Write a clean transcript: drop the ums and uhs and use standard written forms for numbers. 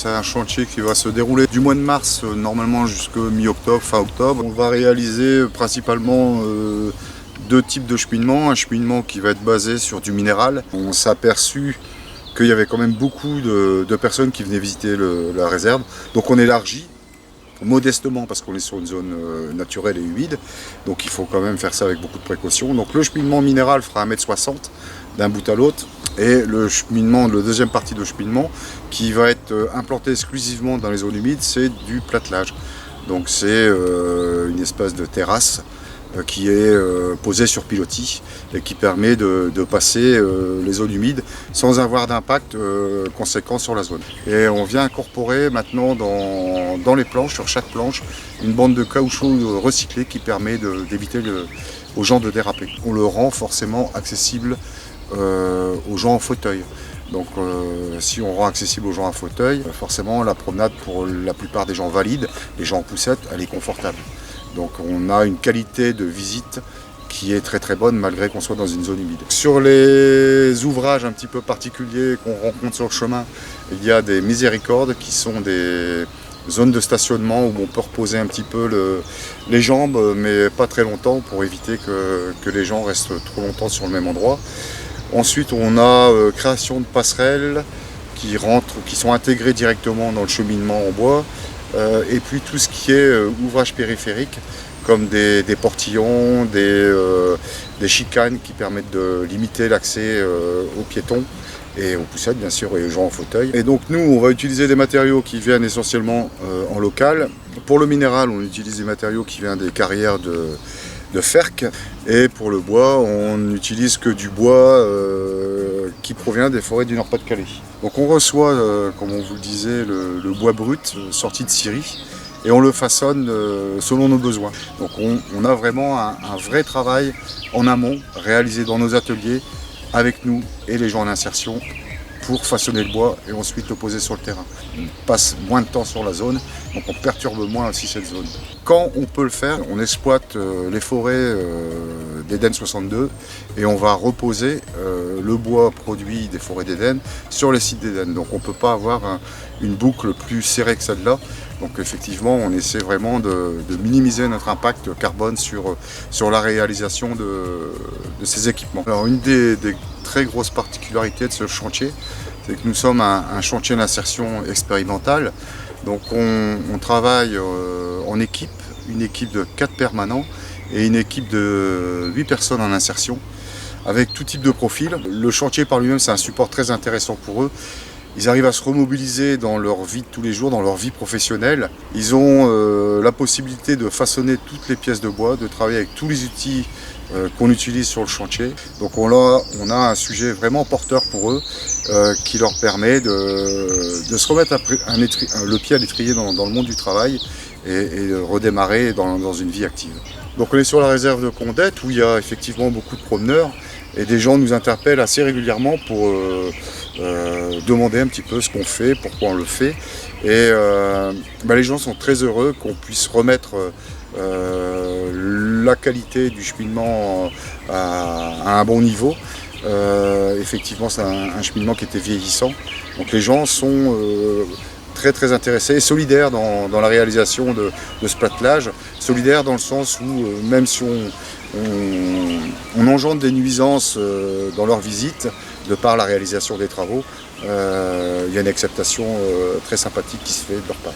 C'est un chantier qui va se dérouler du mois de mars normalement jusqu'au mi-octobre, fin octobre. On va réaliser principalement deux types de cheminement. Un cheminement qui va être basé sur du minéral. On s'est aperçu qu'il y avait quand même beaucoup de personnes qui venaient visiter la réserve. Donc on élargit modestement parce qu'on est sur une zone naturelle et humide. Donc il faut quand même faire ça avec beaucoup de précautions. Donc le cheminement minéral fera 1,60 m d'un bout à l'autre. Et le cheminement, la deuxième partie de cheminement, qui va être implanté exclusivement dans les zones humides, c'est du platelage. Donc c'est une espèce de terrasse qui est posée sur pilotis et qui permet de passer les zones humides sans avoir d'impact conséquent sur la zone. Et on vient incorporer maintenant dans les planches, sur chaque planche, une bande de caoutchouc recyclée qui permet d'éviter aux gens de déraper. On le rend forcément accessible aux gens en fauteuil. Donc si on rend accessible aux gens en fauteuil, forcément la promenade pour la plupart des gens valides, les gens en poussette, elle est confortable. Donc on a une qualité de visite qui est très très bonne malgré qu'on soit dans une zone humide. Sur les ouvrages un petit peu particuliers qu'on rencontre sur le chemin, il y a des miséricordes qui sont des zones de stationnement où on peut reposer un petit peu les jambes, mais pas très longtemps pour éviter que les gens restent trop longtemps sur le même endroit. Ensuite, on a création de passerelles qui sont intégrées directement dans le cheminement en bois. Et puis tout ce qui est ouvrage périphérique, comme des portillons, des chicanes qui permettent de limiter l'accès aux piétons et aux poussettes bien sûr et aux gens en fauteuil. Et donc nous, on va utiliser des matériaux qui viennent essentiellement en local. Pour le minéral, on utilise des matériaux qui viennent des carrières de Ferck, et pour le bois, on n'utilise que du bois qui provient des forêts du Nord-Pas-de-Calais. Donc on reçoit, comme on vous le disait, le bois brut sorti de Syrie, et on le façonne selon nos besoins. Donc on a vraiment un vrai travail en amont, réalisé dans nos ateliers, avec nous et les gens en insertion, pour façonner le bois et ensuite le poser sur le terrain. On passe moins de temps sur la zone, donc on perturbe moins aussi cette zone. Quand on peut le faire, on exploite les forêts d'Éden 62 et on va reposer le bois produit des forêts d'Éden sur les sites d'Éden. Donc on ne peut pas avoir une boucle plus serrée que celle-là. Donc effectivement, on essaie vraiment de minimiser notre impact carbone sur la réalisation de ces équipements. Alors une des très grosses particularités de ce chantier, c'est que nous sommes un chantier d'insertion expérimentale. Donc on travaille en équipe, une équipe de 4 permanents et une équipe de 8 personnes en insertion, avec tout type de profil. Le chantier par lui-même, c'est un support très intéressant pour eux. Ils arrivent à se remobiliser dans leur vie de tous les jours, dans leur vie professionnelle. Ils ont la possibilité de façonner toutes les pièces de bois, de travailler avec tous les outils qu'on utilise sur le chantier. Donc on a un sujet vraiment porteur pour eux qui leur permet de se remettre le pied à l'étrier dans le monde du travail et de redémarrer dans une vie active. Donc on est sur la réserve de Condette où il y a effectivement beaucoup de promeneurs et des gens nous interpellent assez régulièrement pour demander un petit peu ce qu'on fait, pourquoi on le fait. Et les gens sont très heureux qu'on puisse remettre la qualité du cheminement à un bon niveau. Effectivement, c'est un cheminement qui était vieillissant. Donc les gens sont très très intéressés et solidaires dans la réalisation de ce platelage. Solidaires dans le sens où même si on engendre des nuisances dans leur visite, de par la réalisation des travaux, il y a une acceptation très sympathique qui se fait de leur part.